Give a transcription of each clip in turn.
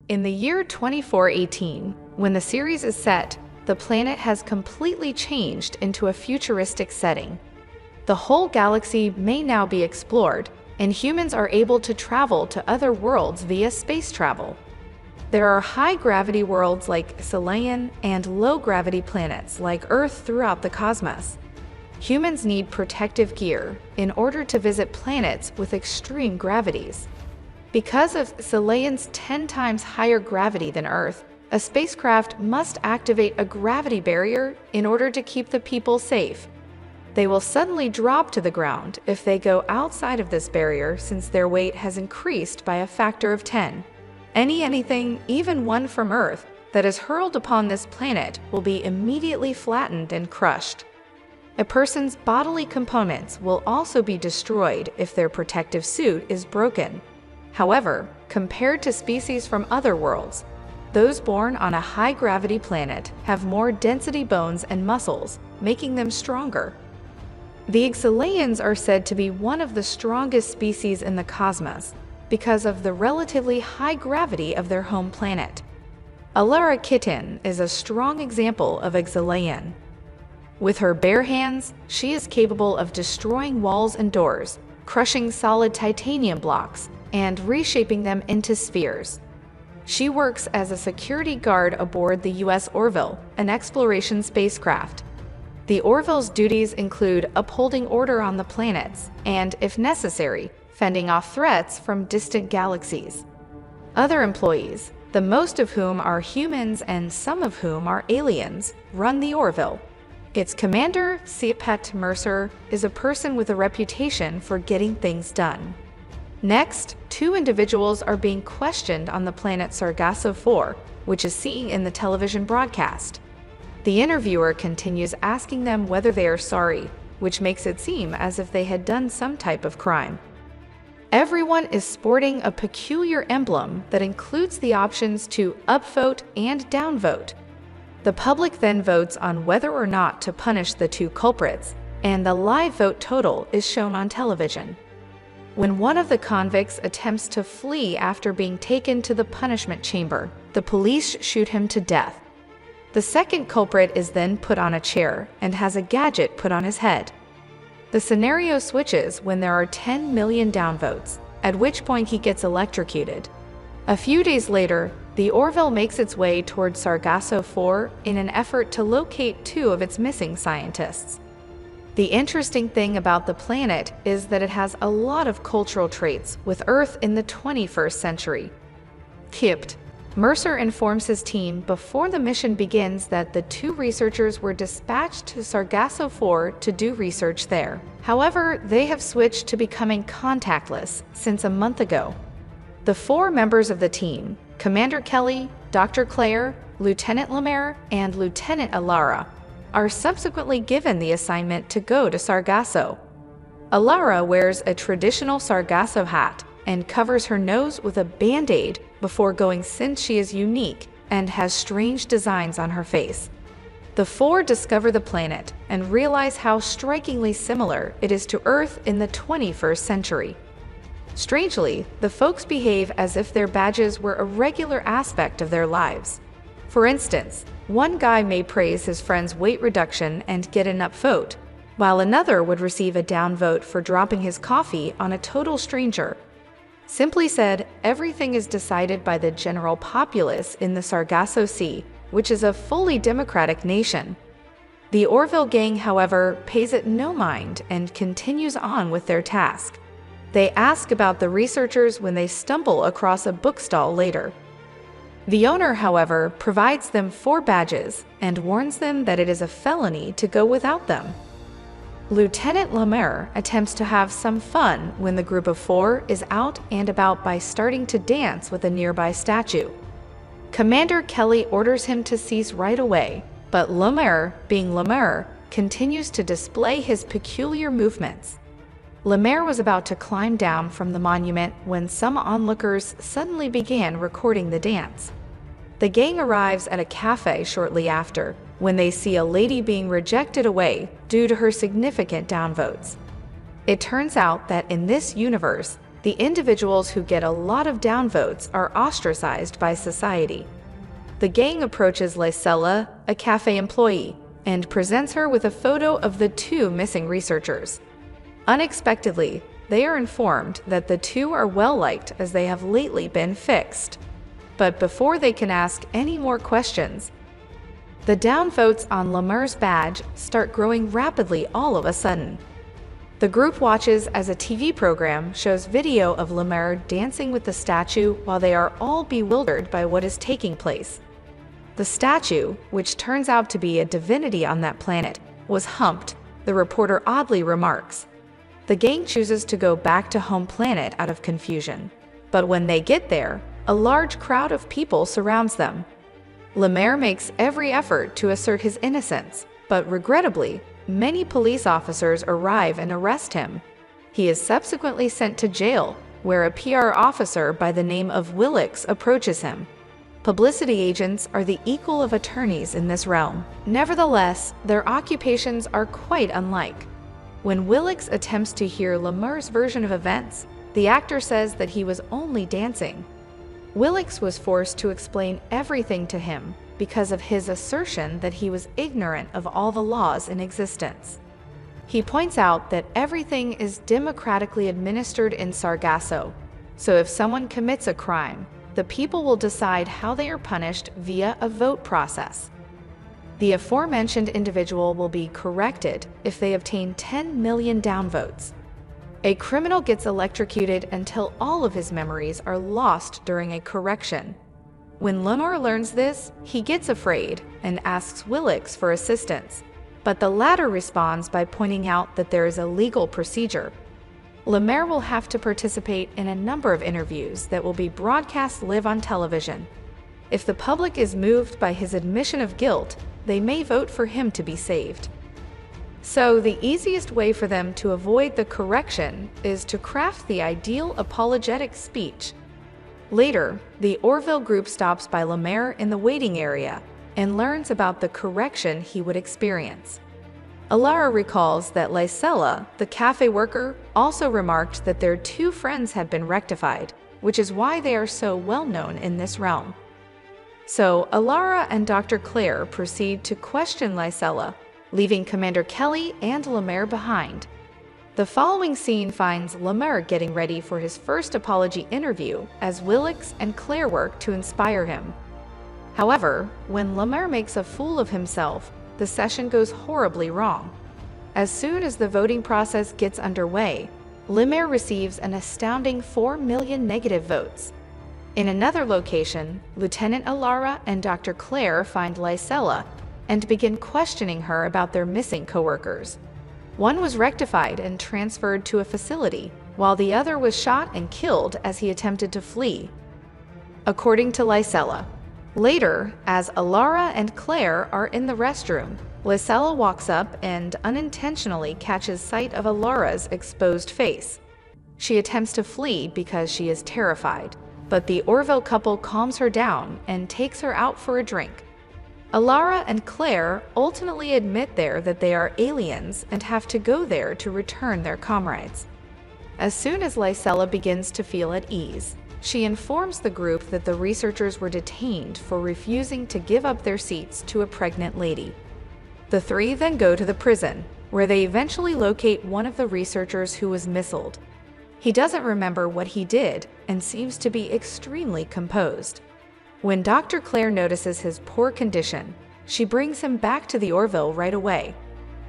In the year 2418, when the series is set, the planet has completely changed into a futuristic setting. The whole galaxy may now be explored, and humans are able to travel to other worlds via space travel. There are high-gravity worlds like Xelayan and low-gravity planets like Earth throughout the cosmos. Humans need protective gear in order to visit planets with extreme gravities. Because of Xelayan's 10 times higher gravity than Earth, a spacecraft must activate a gravity barrier in order to keep the people safe. They will suddenly drop to the ground if they go outside of this barrier, since their weight has increased by a factor of 10. Anything, even one from Earth, that is hurled upon this planet will be immediately flattened and crushed. A person's bodily components will also be destroyed if their protective suit is broken. However, compared to species from other worlds, those born on a high-gravity planet have more density bones and muscles, making them stronger. The Xelayans are said to be one of the strongest species in the cosmos because of the relatively high gravity of their home planet. Alara Kitten is a strong example of Xelayan. With her bare hands, she is capable of destroying walls and doors, crushing solid titanium blocks, and reshaping them into spheres. She works as a security guard aboard the U.S. Orville, an exploration spacecraft. The Orville's duties include upholding order on the planets and, if necessary, fending off threats from distant galaxies. Other employees, the most of whom are humans and some of whom are aliens, run the Orville. Its commander, Cpet Mercer, is a person with a reputation for getting things done. Next, 2 individuals are being questioned on the planet Sargasso 4, which is seen in the television broadcast. The interviewer continues asking them whether they are sorry, which makes it seem as if they had done some type of crime. Everyone is sporting a peculiar emblem that includes the options to upvote and downvote. The public then votes on whether or not to punish the 2 culprits, and the live vote total is shown on television. When one of the convicts attempts to flee after being taken to the punishment chamber, the police shoot him to death. The second culprit is then put on a chair and has a gadget put on his head. The scenario switches when there are 10 million downvotes, at which point he gets electrocuted. A few days later, the Orville makes its way towards Sargasso 4 in an effort to locate 2 of its missing scientists. The interesting thing about the planet is that it has a lot of cultural traits with Earth in the 21st century. Kipt. Mercer informs his team before the mission begins that the 2 researchers were dispatched to Sargasso 4 to do research there. However, they have switched to becoming contactless since a month ago. The 4 members of the team, Commander Kelly, Dr. Claire, Lieutenant Lemaire, and Lieutenant Alara, are subsequently given the assignment to go to Sargasso. Alara wears a traditional Sargasso hat and covers her nose with a band-aid before going, since she is unique and has strange designs on her face. The 4 discover the planet and realize how strikingly similar it is to Earth in the 21st century. Strangely, the folks behave as if their badges were a regular aspect of their lives. For instance, one guy may praise his friend's weight reduction and get an upvote, while another would receive a downvote for dropping his coffee on a total stranger. Simply said, everything is decided by the general populace in the Sargasso Sea, which is a fully democratic nation. The Orville gang, however, pays it no mind and continues on with their task. They ask about the researchers when they stumble across a bookstall later. The owner, however, provides them 4 badges and warns them that it is a felony to go without them. Lieutenant Lemaire attempts to have some fun when the group of 4 is out and about by starting to dance with a nearby statue. Commander Kelly orders him to cease right away, but Lemaire, being Lemaire, continues to display his peculiar movements. Lemaire was about to climb down from the monument when some onlookers suddenly began recording the dance. The gang arrives at a cafe shortly after, when they see a lady being rejected away due to her significant downvotes. It turns out that in this universe, The individuals who get a lot of downvotes are ostracized by society. The gang approaches Lysella, a cafe employee, and presents her with a photo of the two missing researchers. Unexpectedly, they are informed that the two are well-liked as they have lately been fixed. But before they can ask any more questions, the downvotes on Lemer's badge start growing rapidly all of a sudden. The group watches as a TV program shows video of Lemer dancing with the statue while they are all bewildered by what is taking place. The statue, which turns out to be a divinity on that planet, was humped, the reporter oddly remarks. The gang chooses to go back to home planet out of confusion. But when they get there, a large crowd of people surrounds them. Lemer makes every effort to assert his innocence, but regrettably, many police officers arrive and arrest him. He is subsequently sent to jail, where a PR officer by the name of Willix approaches him. Publicity agents are the equal of attorneys in this realm. Nevertheless, their occupations are quite unlike. When Willix attempts to hear Lemer's version of events, the actor says that he was only dancing. Willix was forced to explain everything to him because of his assertion that he was ignorant of all the laws in existence. He points out that everything is democratically administered in Sargasso, so if someone commits a crime, the people will decide how they are punished via a vote process. The aforementioned individual will be corrected if they obtain 10 million downvotes. A criminal gets electrocuted until all of his memories are lost during a correction. When Lemer learns this, he gets afraid and asks Willix for assistance, but the latter responds by pointing out that there is a legal procedure. Lemer will have to participate in a number of interviews that will be broadcast live on television. If the public is moved by his admission of guilt, they may vote for him to be saved. So the easiest way for them to avoid the correction is to craft the ideal apologetic speech. Later, the Orville group stops by Lemer in the waiting area and learns about the correction he would experience. Alara recalls that Lysella, the cafe worker, also remarked that their two friends had been rectified, which is why they are so well known in this realm. So Alara and Dr. Claire proceed to question Lysella, leaving Commander Kelly and Lemer behind. The following scene finds Lemer getting ready for his first apology interview as Willix and Claire work to inspire him. However, when Lemer makes a fool of himself, the session goes horribly wrong. As soon as the voting process gets underway, Lemer receives an astounding 4 million negative votes. In another location, Lieutenant Alara and Dr. Claire find Lysella and begin questioning her about their missing coworkers. One was rectified and transferred to a facility, while the other was shot and killed as he attempted to flee. According to Lysella. Later, as Alara and Claire are in the restroom, Lysella walks up and unintentionally catches sight of Alara's exposed face. She attempts to flee because she is terrified, but the Orville couple calms her down and takes her out for a drink. Alara and Claire ultimately admit there that they are aliens and have to go there to return their comrades. As soon as Lysella begins to feel at ease, she informs the group that the researchers were detained for refusing to give up their seats to a pregnant lady. The three then go to the prison, where they eventually locate one of the researchers who was missiled. He doesn't remember what he did and seems to be extremely composed. When Dr. Claire notices his poor condition, she brings him back to the Orville right away.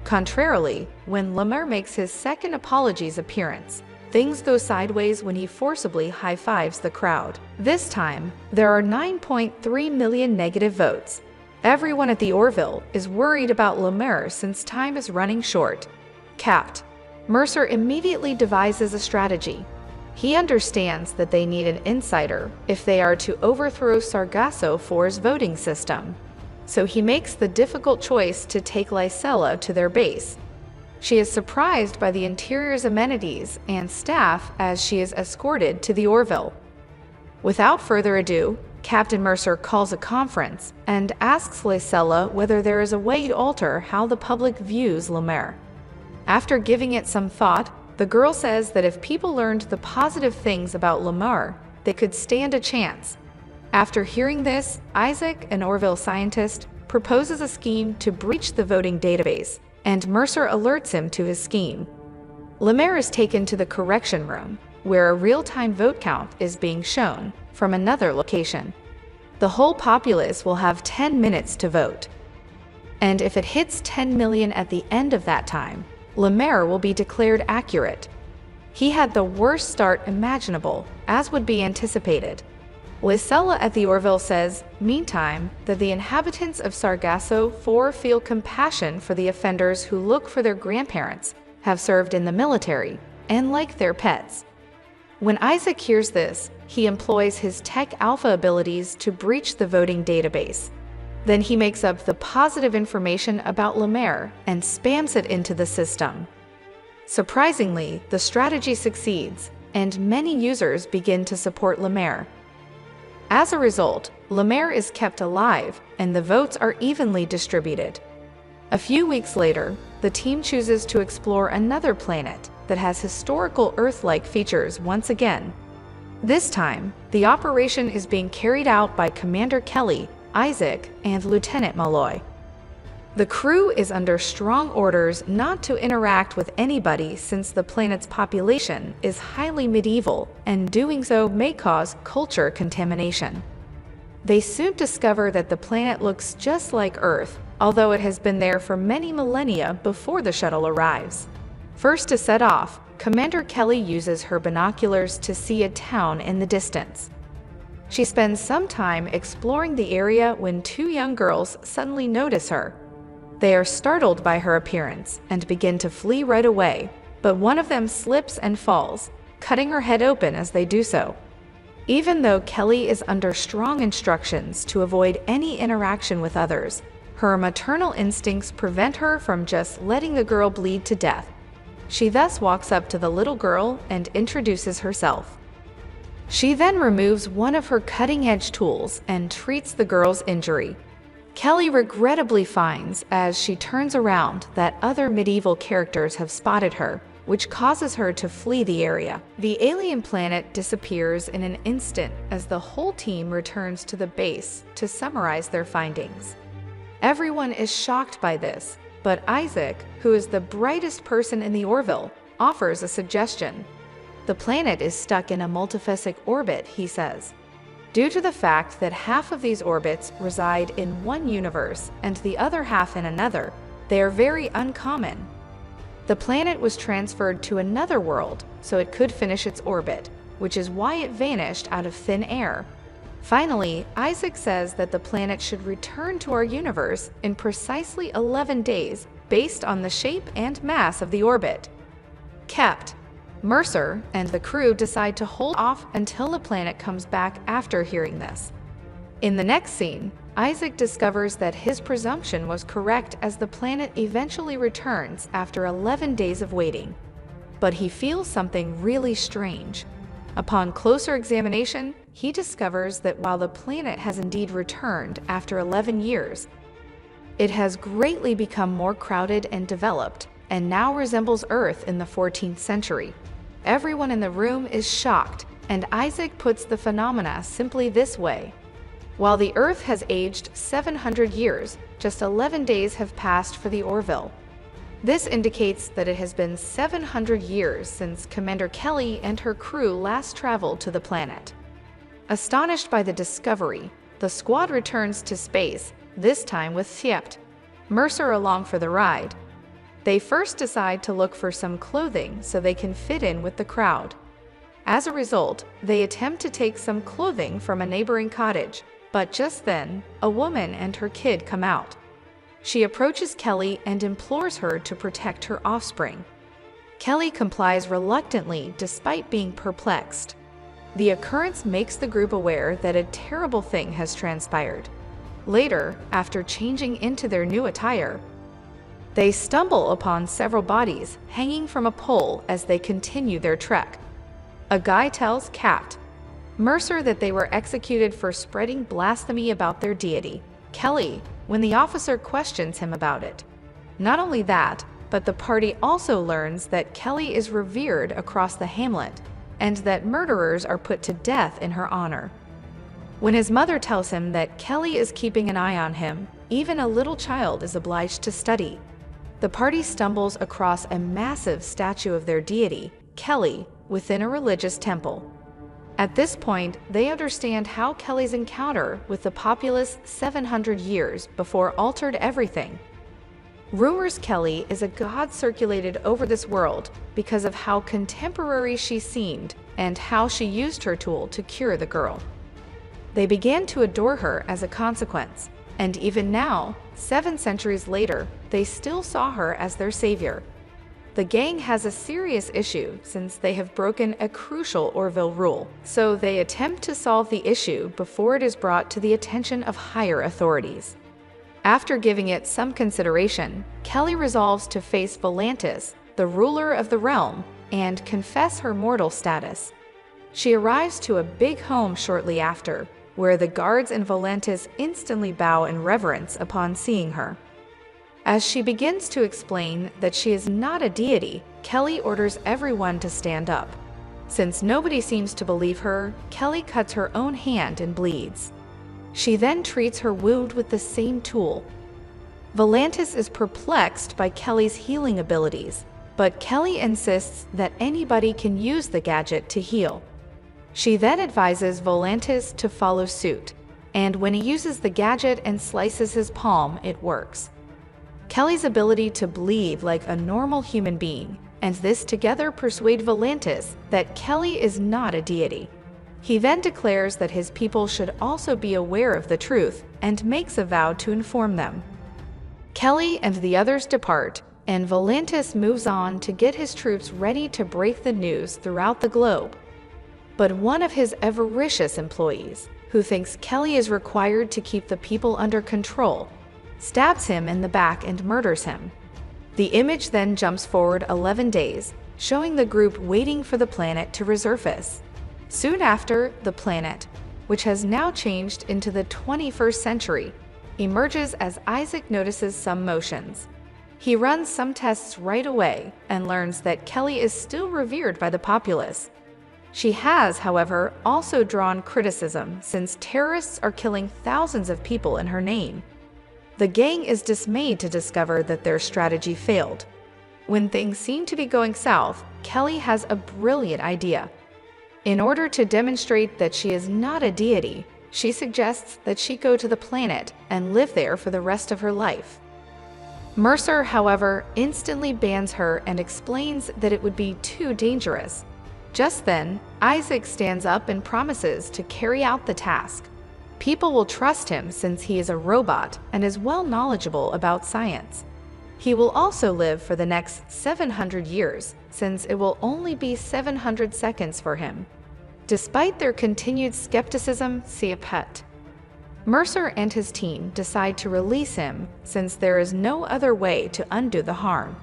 Contrarily, when Lemer makes his second apologies appearance, things go sideways when he forcibly high-fives the crowd. This time, there are 9.3 million negative votes. Everyone at the Orville is worried about Lemer since time is running short. Capt. Mercer immediately devises a strategy. He understands that they need an insider if they are to overthrow Sargasso 4's voting system. So he makes the difficult choice to take Lysella to their base. She is surprised by the interior's amenities and staff as she is escorted to the Orville. Without further ado, Captain Mercer calls a conference and asks Lysella whether there is a way to alter how the public views Lemer. After giving it some thought, The girl says that if people learned the positive things about Lemur, they could stand a chance. After hearing this, Isaac, an Orville scientist, proposes a scheme to breach the voting database, and Mercer alerts him to his scheme. Lemur is taken to the correction room, where a real-time vote count is being shown from another location. The whole populace will have 10 minutes to vote. And if it hits 10 million at the end of that time, Lemur will be declared accurate. He had the worst start imaginable, as would be anticipated. Lysella at the Orville says, meantime, that the inhabitants of Sargasso 4 feel compassion for the offenders who look for their grandparents, have served in the military, and like their pets. When Isaac hears this, he employs his Tech Alpha abilities to breach the voting database. Then he makes up the positive information about Lemur and spams it into the system. Surprisingly, the strategy succeeds, and many users begin to support Lemur. As a result, Lemur is kept alive, and the votes are evenly distributed. A few weeks later, the team chooses to explore another planet that has historical Earth-like features once again. This time, the operation is being carried out by Commander Kelly, Isaac, and Lieutenant Malloy. The crew is under strong orders not to interact with anybody since the planet's population is highly medieval, and doing so may cause culture contamination. They soon discover that the planet looks just like Earth, although it has been there for many millennia before the shuttle arrives. First to set off, Commander Kelly uses her binoculars to see a town in the distance. She spends some time exploring the area when 2 young girls suddenly notice her. They are startled by her appearance and begin to flee right away, but one of them slips and falls, cutting her head open as they do so. Even though Kelly is under strong instructions to avoid any interaction with others, her maternal instincts prevent her from just letting the girl bleed to death. She thus walks up to the little girl and introduces herself. She then removes one of her cutting-edge tools and treats the girl's injury. Kelly regrettably finds, as she turns around, that other medieval characters have spotted her, which causes her to flee the area. The alien planet disappears in an instant as the whole team returns to the base to summarize their findings. Everyone is shocked by this, but Isaac, who is the brightest person in the Orville, offers a suggestion. The planet is stuck in a multifaceted orbit, he says. Due to the fact that half of these orbits reside in one universe and the other half in another, they are very uncommon. The planet was transferred to another world so it could finish its orbit, which is why it vanished out of thin air. Finally, Isaac says that the planet should return to our universe in precisely 11 days based on the shape and mass of the orbit. Kept. Mercer and the crew decide to hold off until the planet comes back after hearing this. In the next scene, Isaac discovers that his presumption was correct as the planet eventually returns after 11 days of waiting. But he feels something really strange. Upon closer examination, he discovers that while the planet has indeed returned after 11 years, it has greatly become more crowded and developed, and now resembles Earth in the 14th century. Everyone in the room is shocked, and Isaac puts the phenomena simply this way. While the Earth has aged 700 years, just 11 days have passed for the Orville. This indicates that it has been 700 years since Commander Kelly and her crew last traveled to the planet. Astonished by the discovery, the squad returns to space, this time with Siept, Mercer along for the ride. They first decide to look for some clothing so they can fit in with the crowd. As a result, they attempt to take some clothing from a neighboring cottage, but just then, a woman and her kid come out. She approaches Kelly and implores her to protect her offspring. Kelly complies reluctantly despite being perplexed. The occurrence makes the group aware that a terrible thing has transpired. Later, after changing into their new attire, they stumble upon several bodies hanging from a pole as they continue their trek. A guy tells Cat Mercer that they were executed for spreading blasphemy about their deity, Kelly, when the officer questions him about it. Not only that, but the party also learns that Kelly is revered across the hamlet and that murderers are put to death in her honor. When his mother tells him that Kelly is keeping an eye on him, even a little child is obliged to study. The party stumbles across a massive statue of their deity, Kelly, within a religious temple. At this point, they understand how Kelly's encounter with the populace 700 years before altered everything. Rumors Kelly is a god circulated over this world because of how contemporary she seemed and how she used her tool to cure the girl. They began to adore her as a consequence, and even now, 7 centuries later, they still saw her as their savior. The gang has a serious issue since they have broken a crucial Orville rule, so they attempt to solve the issue before it is brought to the attention of higher authorities. After giving it some consideration, Kelly resolves to face Volantis, the ruler of the realm, and confess her mortal status. She arrives to a big home shortly after, where the guards and Volantis instantly bow in reverence upon seeing her. As she begins to explain that she is not a deity, Kelly orders everyone to stand up. Since nobody seems to believe her, Kelly cuts her own hand and bleeds. She then treats her wound with the same tool. Volantis is perplexed by Kelly's healing abilities, but Kelly insists that anybody can use the gadget to heal. She then advises Volantis to follow suit, and when he uses the gadget and slices his palm, it works. Kelly's ability to bleed like a normal human being, and this together persuade Volantis that Kelly is not a deity. He then declares that his people should also be aware of the truth and makes a vow to inform them. Kelly and the others depart, and Volantis moves on to get his troops ready to break the news throughout the globe. But one of his avaricious employees, who thinks Kelly is required to keep the people under control, stabs him in the back and murders him. The image then jumps forward 11 days, showing the group waiting for the planet to resurface. Soon after, the planet, which has now changed into the 21st century, emerges as Isaac notices some motions. He runs some tests right away and learns that Kelly is still revered by the populace. She has, however, also drawn criticism since terrorists are killing thousands of people in her name. The gang is dismayed to discover that their strategy failed. When things seem to be going south, Kelly has a brilliant idea. In order to demonstrate that she is not a deity, she suggests that she go to the planet and live there for the rest of her life. Mercer, however, instantly bans her and explains that it would be too dangerous. Just then, Isaac stands up and promises to carry out the task. People will trust him since he is a robot and is well knowledgeable about science. He will also live for the next 700 years, since it will only be 700 seconds for him. Despite their continued skepticism, see a pet. Mercer and his team decide to release him since there is no other way to undo the harm.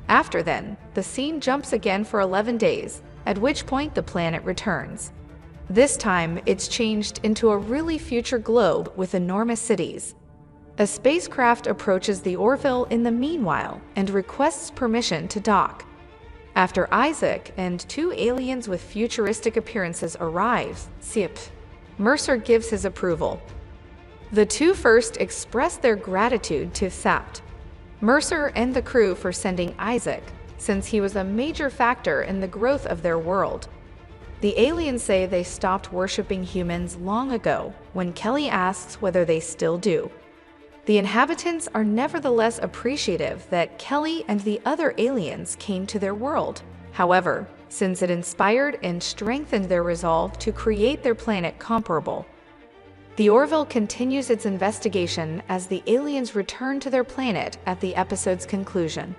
After then, the scene jumps again for 11 days, at which point the planet returns. This time, it's changed into a really future globe with enormous cities. A spacecraft approaches the Orville in the meanwhile and requests permission to dock. After Isaac and 2 aliens with futuristic appearances arrive, Mercer gives his approval. The 2 first express their gratitude to Sapt, Mercer and the crew for sending Isaac, since he was a major factor in the growth of their world. The aliens say they stopped worshipping humans long ago, when Kelly asks whether they still do. The inhabitants are nevertheless appreciative that Kelly and the other aliens came to their world. However, since it inspired and strengthened their resolve to create their planet comparable. The Orville continues its investigation as the aliens return to their planet at the episode's conclusion.